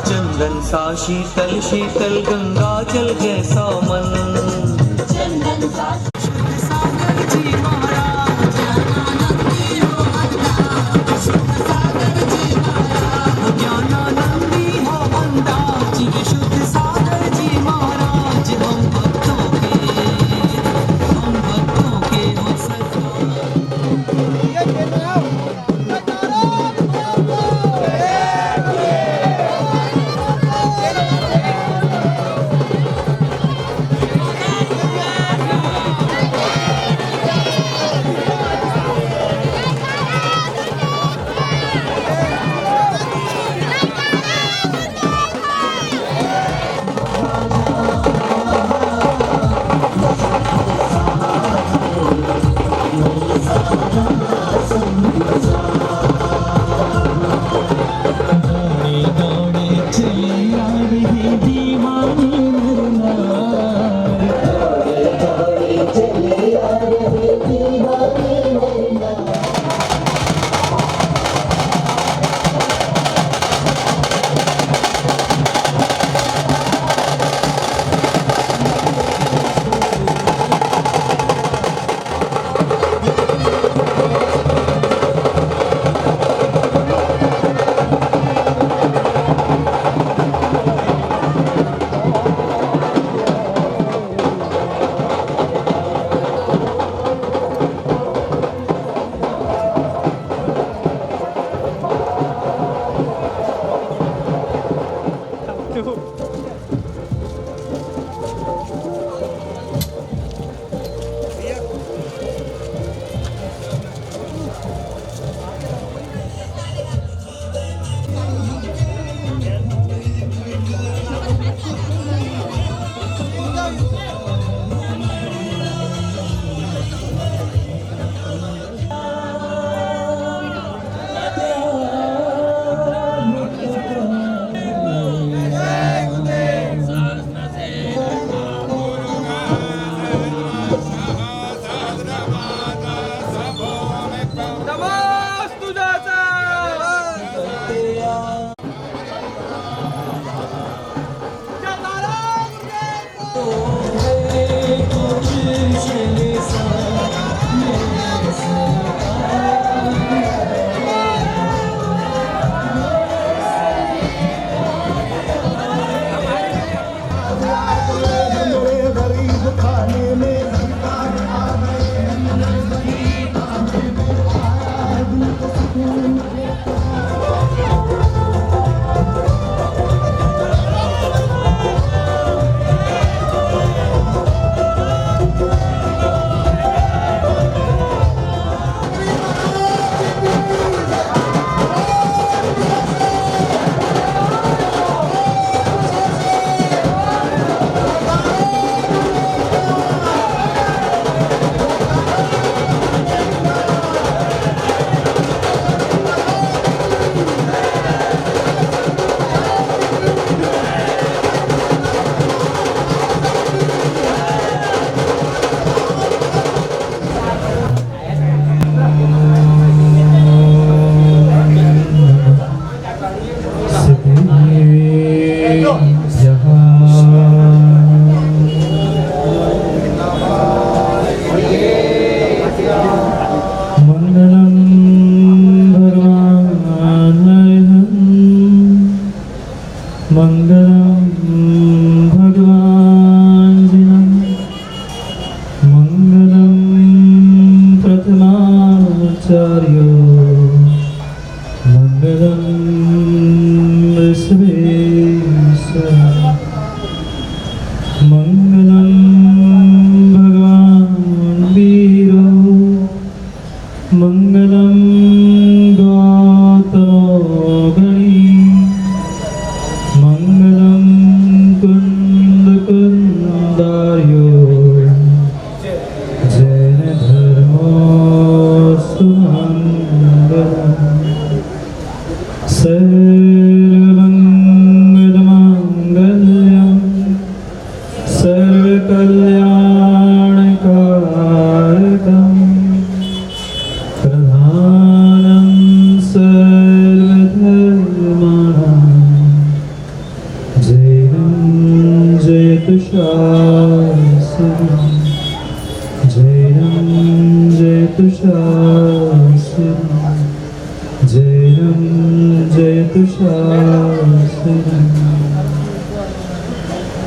चंदन सा शीतल शीतल गंगा जल जैसा मन, चंदन सा सागर जी महाराज, ज्ञानानंदी हो अंदाज, सागर जी महाराज, ज्ञानानंदी हो अंदाज, शुद्ध सागर जी महाराज, हम भक्तों के हो सरदार।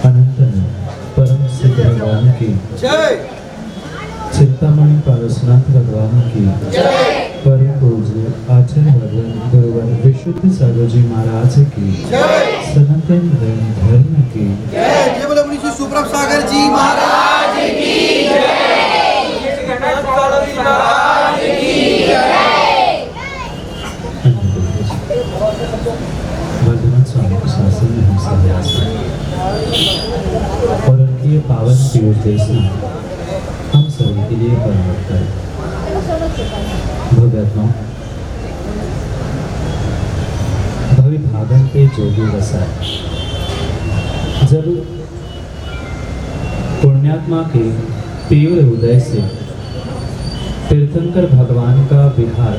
अनंत परम सिद्ध भगवान की जय। चिंतामणि पारसनाथ भगवान की परम पूज्य आचार्य भगवान गुरुवर विशुद्ध सागर जी महाराज की सनातन धर्म की जय बोलो मुनि श्री सुप्रभ सागर जी महाराज की वर्धमान स्वामी के शासन में हम सब और उनकी ये पावन पीयूष देशना हम सभी के लिए परमत है। भगवतों भवि भागन पे जोगी रसा जब पुण्यात्मा के तीव्र उदय से तीर्थंकर भगवान का विहार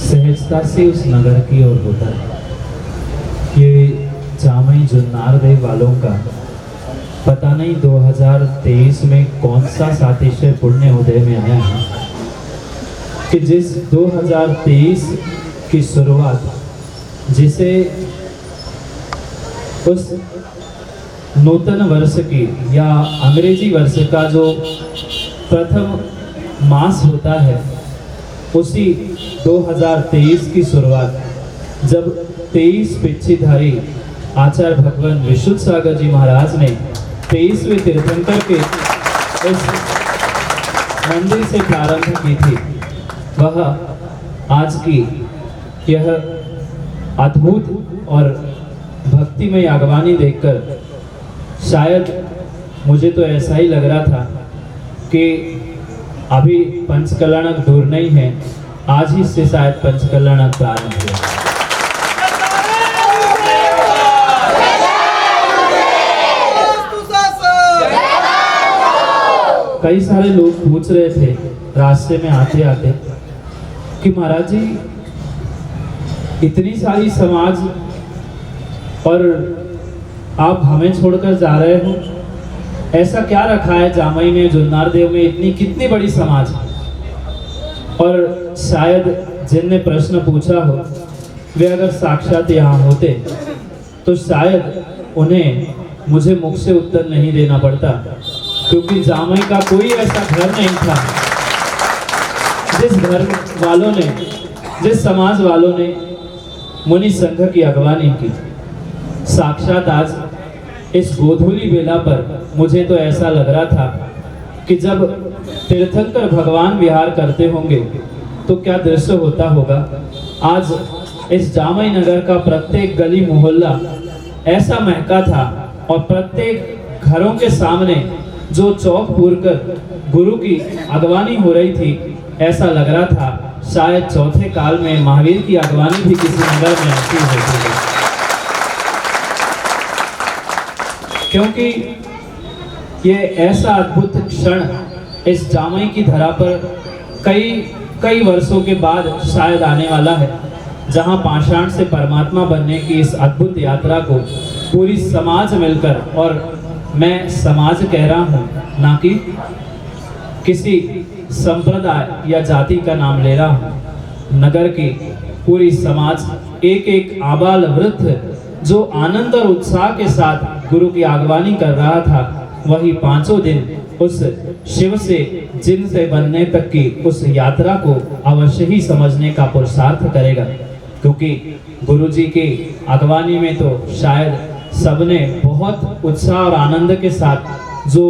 सहजता से उस नगर की ओर होता है। ये जामई जुन्नार देव वालों का पता नहीं 2023 में कौन सा सातिशय पुण्य उदय में आया है कि जिस 2023 की शुरुआत जिसे उस नूतन वर्ष की या अंग्रेजी वर्ष का जो प्रथम मास होता है उसी 2023 की शुरुआत जब 23 पिच्छीधारी आचार्य भगवान विशुद्ध सागर जी महाराज ने 23वें तीर्थंकर के इस मंदिर से प्रारंभ की थी, वह आज की यह अद्भुत और भक्तिमय आगवानी देखकर शायद मुझे तो ऐसा ही लग रहा था कि अभी पंचकल्याणक दूर नहीं है, आज ही से शायद पंचकल्याणक प्रारंभ हुआ। कई सारे लोग पूछ रहे थे रास्ते में आते आते कि महाराज जी इतनी सारी समाज और आप हमें छोड़कर जा रहे हो, ऐसा क्या रखा है जामई में जुन्नार देव में इतनी कितनी बड़ी समाज। और शायद जिनने प्रश्न पूछा हो वे अगर साक्षात यहाँ होते तो शायद उन्हें मुझे मुख से उत्तर नहीं देना पड़ता, क्योंकि जामई का कोई ऐसा घर नहीं था जिस घर वालों ने, जिस समाज वालों ने मुनि संघ की अगवानी की। साक्षात आज इस गोधूली बेला पर मुझे तो ऐसा लग रहा था कि जब तीर्थंकर भगवान विहार करते होंगे तो क्या दृश्य होता होगा। आज इस जामई नगर का प्रत्येक गली मोहल्ला ऐसा महका था और प्रत्येक घरों के सामने जो चौक पूरकर गुरु की अगवानी हो रही थी, ऐसा लग रहा था शायद चौथे काल में महावीर की अगवानी भी किसी नगर में ऐसी होती है। क्योंकि ये ऐसा अद्भुत क्षण इस जामई की धरा पर कई वर्षों के बाद शायद आने वाला है, जहां पाषाण से परमात्मा बनने की इस अद्भुत यात्रा को पूरी समाज मिलकर, और मैं समाज कह रहा हूं ना कि किसी संप्रदाय या जाति का नाम ले रहा हूं, नगर की पूरी समाज एक एक आबाल वृद्ध जो आनंद और उत्साह के साथ गुरु की आगवानी कर रहा था, वही 5 दिन उस शिव से जिन से बनने तक की उस यात्रा को अवश्य ही समझने का पुरुषार्थ करेगा। क्योंकि गुरु जी की अगवानी में तो शायद सबने बहुत उत्साह और आनंद के साथ जो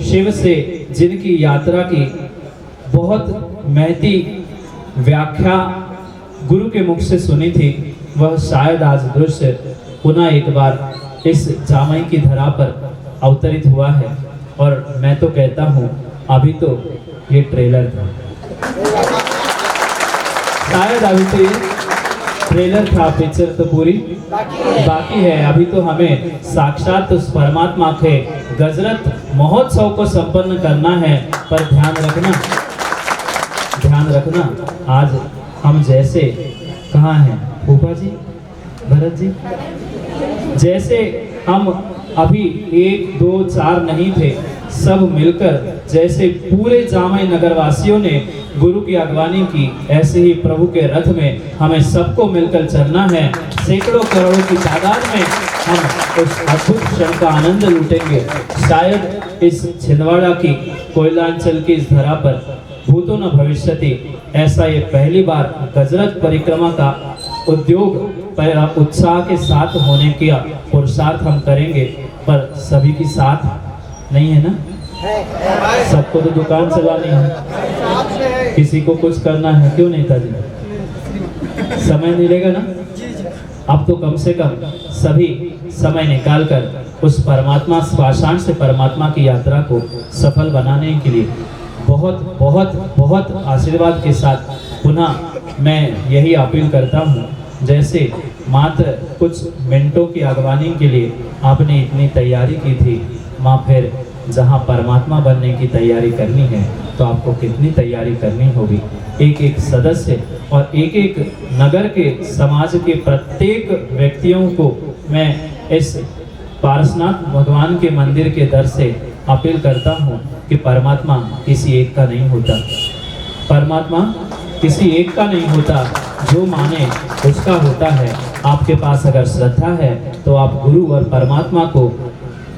शिव से जिनकी यात्रा की बहुत महती व्याख्या गुरु के मुख से सुनी थी, वह शायद आज दृश्य पुनः एक बार इस जामई की धरा पर अवतरित हुआ है। और मैं तो कहता हूँ अभी तो ये ट्रेलर था, शायद अभी तो ये ट्रेलर था, पिक्चर तो पूरी बाकी है। अभी तो हमें साक्षात उस परमात्मा के गजरत महोत्सव को संपन्न करना है। पर ध्यान रखना आज हम जैसे कहाँ हैं फूफा जी, भरत जी, जैसे हम अभी 1 2 4 नहीं थे, सब मिलकर जैसे पूरे जामई नगरवासियों ने गुरु की अगवानी की, ऐसे ही प्रभु के रथ में हमें सबको मिलकर चलना है। सैकड़ों करोड़ों की तादाद में हम उस अद्भुत क्षण का आनंद लूटेंगे। शायद इस छिंदवाड़ा की कोयलांचल की इस धरा पर भूतो न भविष्यति ऐसा ये पहली बार गजरथ परिक्रमा का उद्योग उत्साह के साथ होने का पुरुषार्थ हम करेंगे, पर सभी की साथ नहीं है ना। सबको तो दुकान चलानी है, किसी को कुछ करना है, क्यों नेताजी? समय मिलेगा ना। अब तो कम से कम सभी समय निकालकर उस परमात्मा पाषाण से परमात्मा की यात्रा को सफल बनाने के लिए बहुत बहुत बहुत आशीर्वाद के साथ पुनः मैं यही अपील करता हूँ। जैसे मात्र कुछ मिनटों की अगवानी के लिए आपने इतनी तैयारी की थी, माँ फिर जहाँ परमात्मा बनने की तैयारी करनी है तो आपको कितनी तैयारी करनी होगी। एक एक सदस्य और एक एक नगर के समाज के प्रत्येक व्यक्तियों को मैं इस पारसनाथ भगवान के मंदिर के दर से अपील करता हूँ कि परमात्मा किसी एक का नहीं होता, परमात्मा किसी एक का नहीं होता, जो माने उसका होता है। आपके पास अगर श्रद्धा है तो आप गुरु और परमात्मा को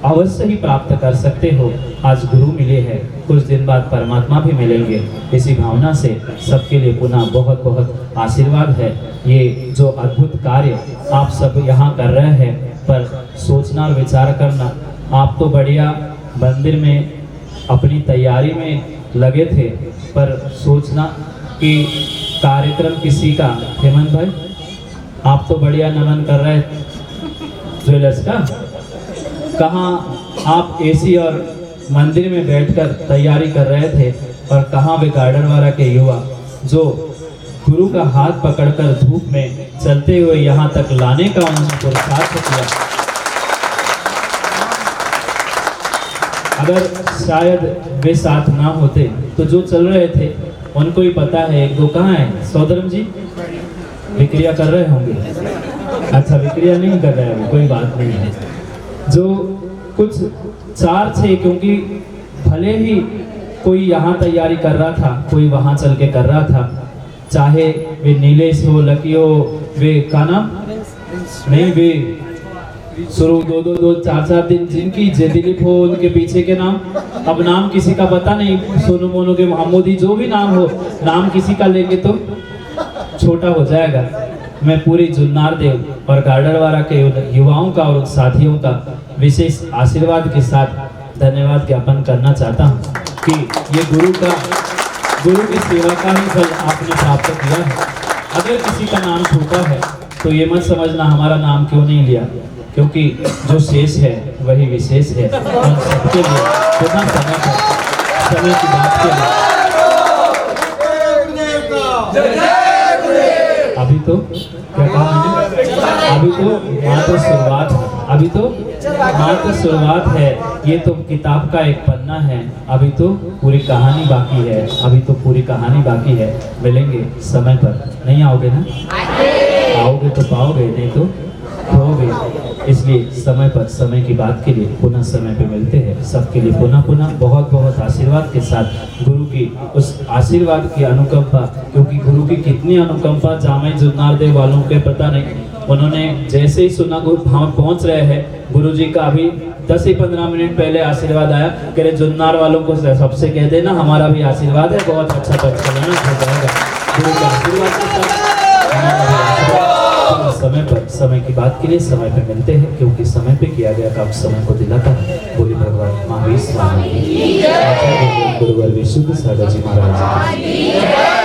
अवश्य ही प्राप्त कर सकते हो। आज गुरु मिले हैं, कुछ दिन बाद परमात्मा भी मिलेंगे। इसी भावना से सबके लिए पुनः बहुत बहुत आशीर्वाद है। ये जो अद्भुत कार्य आप सब यहाँ कर रहे हैं, पर सोचना और विचार करना, आप तो बढ़िया मंदिर में अपनी तैयारी में लगे थे, पर सोचना कि कार्यक्रम किसी का, हेमंत भाई आप तो बढ़िया नमन कर रहे ज्वेलर्स का, कहाँ आप एसी और मंदिर में बैठकर तैयारी कर रहे थे, और कहाँ वे गार्डनवाड़ा के युवा जो गुरु का हाथ पकड़कर धूप में चलते हुए यहाँ तक लाने का उन्होंने पुरुषार्थ किया। अगर शायद वे साथ ना होते तो जो चल रहे थे उनको ही पता है। एक दो कहाँ है सौदरम जी, विक्रिया कर रहे होंगे। अच्छा विक्रिया नहीं कर रहे हैं, कोई बात नहीं है। जो कुछ 4-6, क्योंकि भले ही कोई यहाँ तैयारी कर रहा था, कोई वहाँ चल के कर रहा था, चाहे वे नीलेश हो, लकी हो, वे का नाम नहीं, वे शुरू 2-2 4-4 दिन जिनकी दिलीप हो, उनके पीछे के नाम, अब नाम किसी का पता नहीं, सोनू मोनू के, मोहम्मदी, जो भी नाम हो, नाम किसी का लेंगे तो छोटा हो जाएगा। मैं पूरी जुन्नार देव और गार्डनवाड़ा के युवाओं का और साथियों का विशेष आशीर्वाद के साथ धन्यवाद ज्ञापन करना चाहता हूँ कि ये गुरु की सेवा का ही फल आपने प्राप्त किया है। अगर किसी का नाम छूटा है तो ये मत समझना हमारा नाम क्यों नहीं लिया, क्योंकि जो शेष है वही विशेष है। हम सबके लिए पुनः समय की बात के लिए अभी तो क्या कहा मैंने, अभी तो मात्र शुरुआत है। ये तो किताब का एक पन्ना है, अभी तो पूरी कहानी बाकी है, अभी तो पूरी कहानी बाकी है। मिलेंगे समय पर, नहीं आओगे ना, आओगे तो पाओगे, नहीं तो खोओगे। इसलिए समय पर, समय की बात के लिए पुनः समय पे मिलते हैं। सबके लिए पुनः बहुत बहुत आशीर्वाद के साथ गुरु की उस आशीर्वाद की अनुकंपा, क्योंकि गुरु की कितनी अनुकंपा जामे जुन्नार देव वालों के पता नहीं। उन्होंने जैसे ही सुना गुरु हम पहुंच रहे हैं, गुरु जी का अभी 10 से 15 मिनट पहले आशीर्वाद आया, कह रहे जुन्नार वालों को सबसे कह देना हमारा भी आशीर्वाद है, बहुत अच्छा परिचालन हो जाएगा। गुरु के आशीर्वाद के साथ समय पर, समय की बात के लिए समय पे मिलते हैं, क्योंकि समय पे किया गया काम समय को दिलाता है। बोली भगवान महावीर स्वामी गुरुवर विशुद्ध सागर जी महाराज।